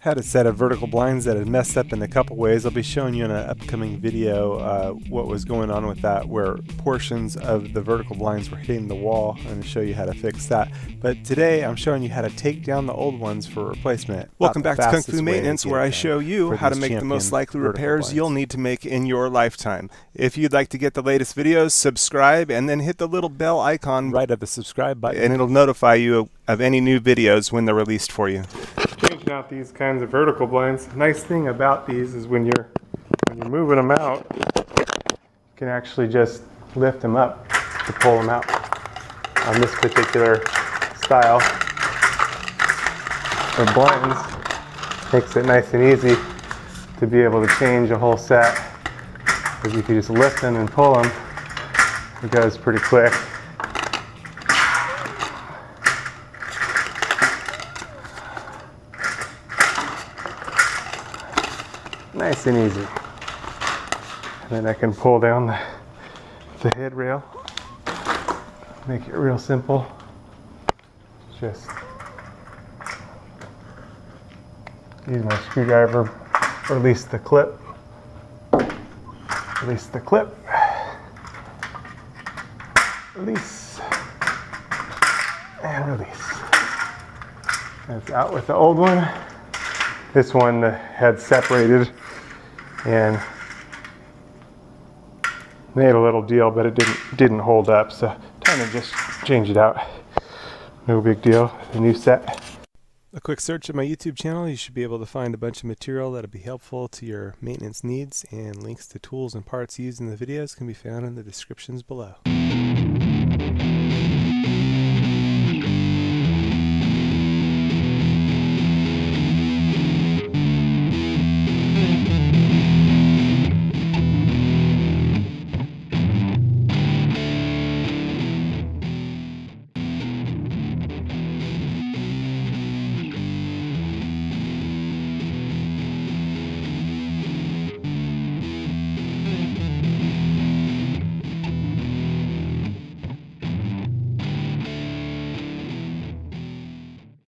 Had a set of vertical blinds that had messed up in a couple ways. I'll be showing you in an upcoming video what was going on with that, where portions of the vertical blinds were hitting the wall. I'm going to show you how to fix that. But today I'm showing you how to take down the old ones for replacement. Welcome back to Kung Fu Maintenance, where I show you how to make the most likely repairs you'll need to make in your lifetime. If you'd like to get the latest videos, subscribe and then hit the little bell icon right at the subscribe button, and it'll notify you of any new videos when they're released for you. Changing out these kinds of vertical blinds. Nice thing about these is when you're moving them out, you can actually just lift them up to pull them out. On this particular style of blinds, makes it nice and easy to be able to change a whole set, because you can just lift them and pull them. It goes pretty quick. Nice and easy. And then I can pull down the head rail. Make it real simple. Just use my screwdriver, release the clip, release, and release. That's out with the old one. This one had separated and made a little deal, but it didn't hold up, so time to just change it out. No big deal. A new set. A quick search of my YouTube channel, you should be able to find a bunch of material that'll be helpful to your maintenance needs, and links to tools and parts used in the videos can be found in the descriptions below.